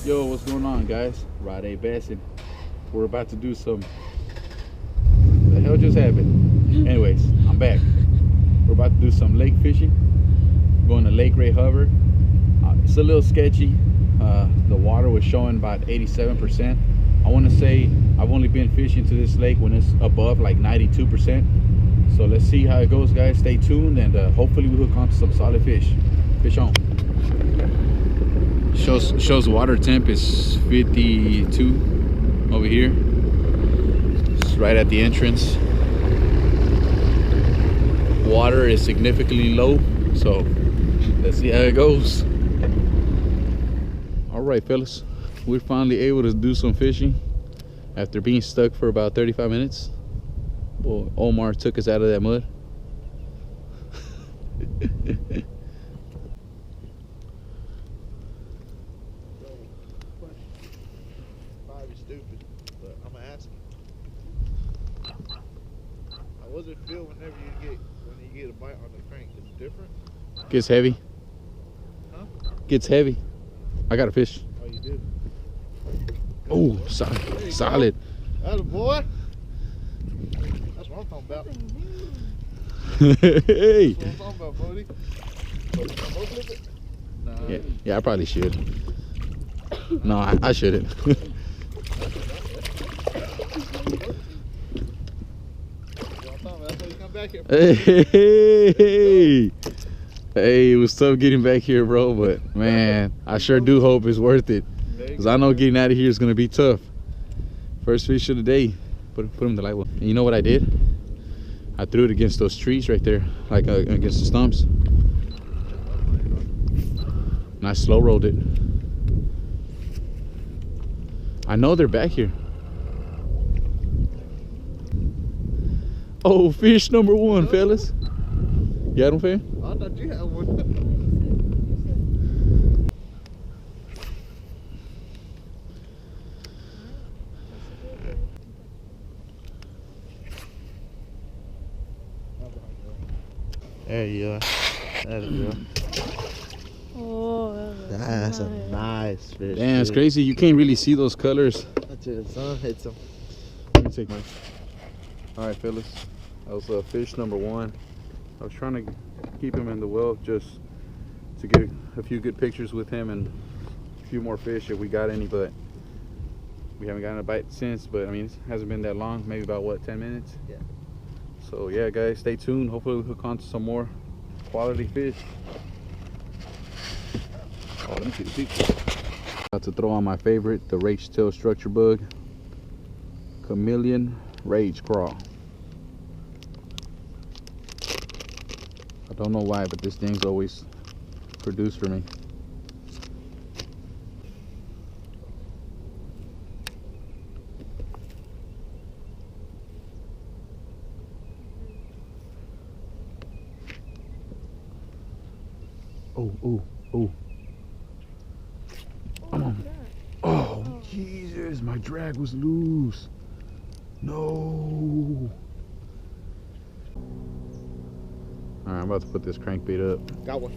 Yo, what's going on, guys? Rod A-Bassin. We're about to do some... The hell just happened? Anyways, I'm back. We're about to do some lake fishing. Going to Lake Ray Hubbard. It's a little sketchy. The water was showing about 87%. I want to say I've only been fishing to this lake when it's above like 92%. So let's see how it goes, guys. Stay tuned, and hopefully we hook onto some solid fish. Fish on. Shows water temp is 52 over here. It's right at the entrance. Water is significantly low, so let's see how it goes. All right, fellas, we're finally able to do some fishing after being stuck for about 35 minutes. Well, Omar took us out of that mud. Stupid, but I'm gonna ask you. How does it feel when you get a bite on the crank? Is it different? Gets heavy. Huh? Gets heavy. I got a fish. Oh, you did. Oh, solid. Solid. That's a boy. That's what I'm talking about. Hey. That's what I'm talking about, buddy. Nah. Yeah, I probably should. No, I shouldn't. Hey, it was tough getting back here, bro, but man, I sure do hope it's worth it, because I know getting out of here is gonna be tough. First fish of the day. Put him in the light well. And you know what I did? I threw it against those trees right there, like against the stumps, and I slow rolled it. I know they're back here. Oh, fish number one, fellas. You had him, fam? I thought you had one. There you are. That's good. Oh, That's a nice fish. Damn, it's crazy. You can't really see those colors. That's it. The sun hits them. Let me take mine. All right, fellas. That was fish number one. I was trying to keep him in the well just to get a few good pictures with him and a few more fish if we got any, but we haven't gotten a bite since. But I mean, it hasn't been that long, maybe about what, 10 minutes? Yeah. So yeah, guys, stay tuned. Hopefully we hook on to some more quality fish. Oh, let me see the picture. About to throw on my favorite, the Rage Tail Structure Bug Chameleon Rage Crawl. I don't know why, but this thing's always produced for me. Oh. Come on. Oh, Jesus, my drag was loose. No. All right, I'm about to put this crankbait up. Got one.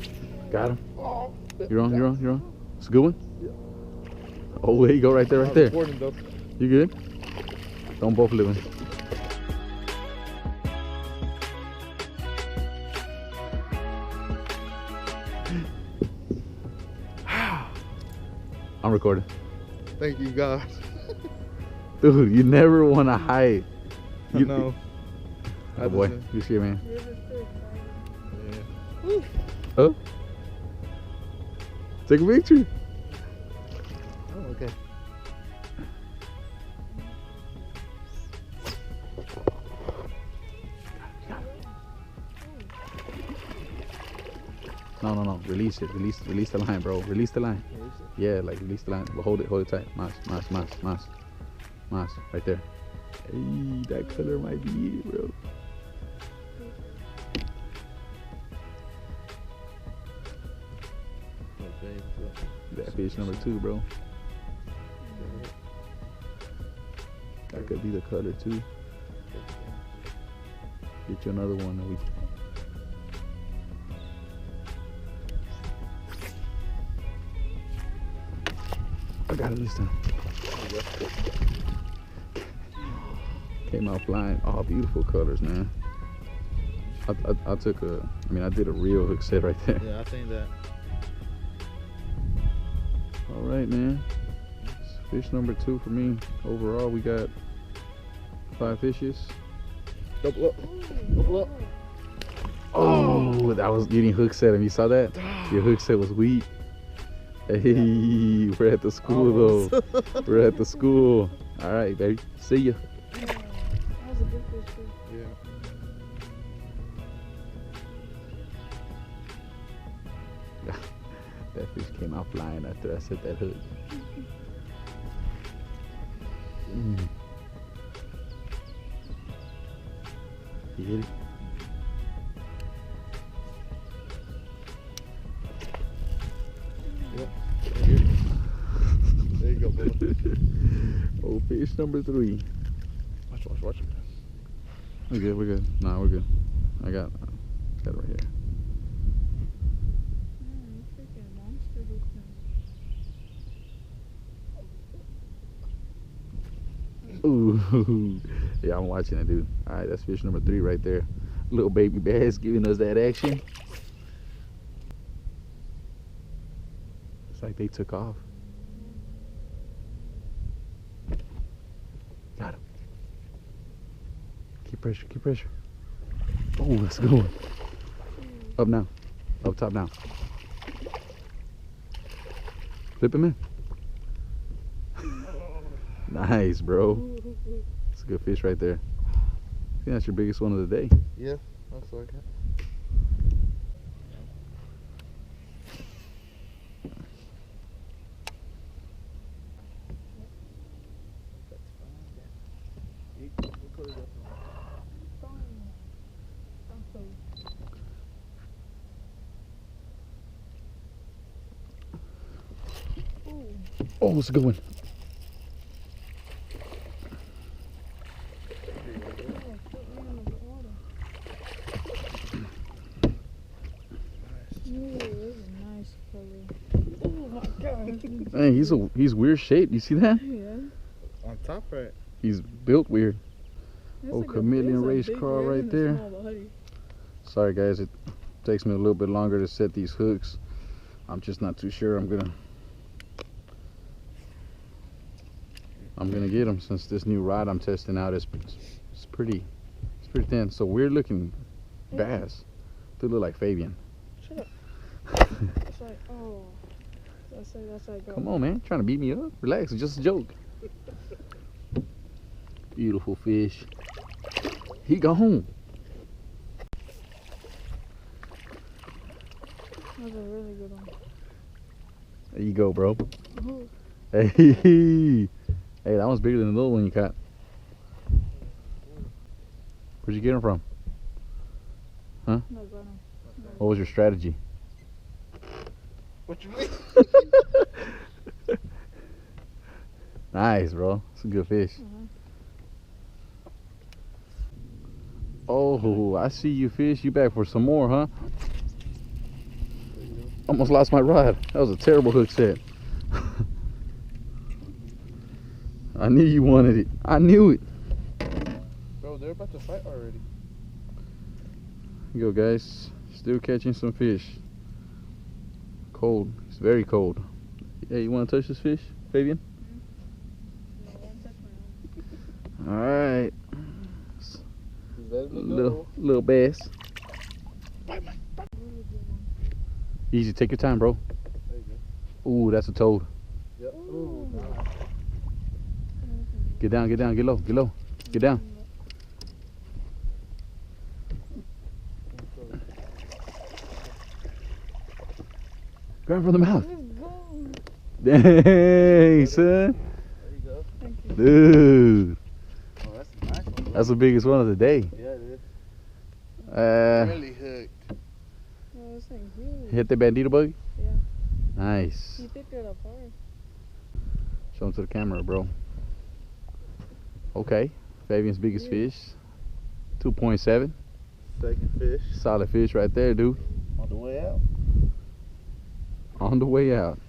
Got him? Oh, You're on? It's a good one? Yeah. Oh, there you go, right there. Though. You good? Don't both live in. I'm recording. Thank you, God. Dude, you never want to hide. You know. Oh boy, you see, man. Yeah. Oh? Take a picture. Oh, okay. No. Release it. Release the line, bro. Release the line. Yeah, like release the line. But hold it tight. Mas. Right there. Hey, that color might be it, bro. That fish number 2, bro. That could be the color too. Get you another one that we. I got Got it this time. Came out flying. All beautiful colors, man. I took a, I mean, I did a real hook set right there. Yeah, I think that. All right, man. Fish number 2 for me. Overall, we got 5 fishes. Double up. Double up. Oh, that was, you didn't hook set him. You saw that? Your hook set was weak. Hey, we're at the school though. We're at the school. All right, baby. See ya. That was a good fish too. Yeah. That fish came out flying after I set that hook. You hit it? There you go, brother. Oh, fish number 3. Watch. We're good. Nah, we're good. I got it right here. Freaking monster hook. Ooh, yeah, I'm watching it, dude. All right, that's fish number 3 right there. Little baby bass giving us that action. It's like they took off. Got him. Keep pressure. Oh, that's a good one. Up now. Up top now. Flip him in. Nice, bro. It's a good fish right there. I think that's your biggest one of the day. Yeah, that's like it. Oh, it's a good one. Hey, he's weird shaped. You see that? Yeah. On top right. He's built weird. That's Oh, like chameleon a race big car red right and a there. small body. Sorry guys, it takes me a little bit longer to set these hooks. I'm just not too sure I'm gonna get them, since this new rod I'm testing out is pretty thin. So weird looking bass. They look like Fabian. Shut up. It's like, oh. That's like, Come on, man. Trying to beat me up? Relax. It's just a joke. Beautiful fish. He gone. That's a really good one. There you go, bro. Ooh. Hey, that one's bigger than the little one you caught. Where'd you get him from? Huh? No, got him. What was your strategy? What you mean? Nice, bro. It's a good fish. Uh-huh. Oh, I see you, fish. You back for some more, huh? Almost lost my rod. That was a terrible hook set. I knew you wanted it. I knew it. Bro, they're about to fight already. Here you go, guys. Still catching some fish. Cold. It's very cold. Hey, you want to touch this fish, Fabian? No, don't touch my arm. All right. Let me go. Little bass. Really good one. Easy. Take your time, bro. There you go. Ooh, that's a toad. Yep. Ooh. Ooh, nice. Get down. Get low. Get down. Grab him from the mouth. Let's go. Dang, son. There you go. Thank you. Dude. Oh, that's a nice one. Bro. That's the biggest one of the day. Yeah, it is. Really? Really hooked. Oh, this thing's huge. Hit the bandito bug? Yeah. Nice. You picked it apart. Show him to the camera, bro. Okay. Fabian's biggest Yeah. fish. 2.7. Second fish. Solid fish right there, dude. On the way out. On the way out.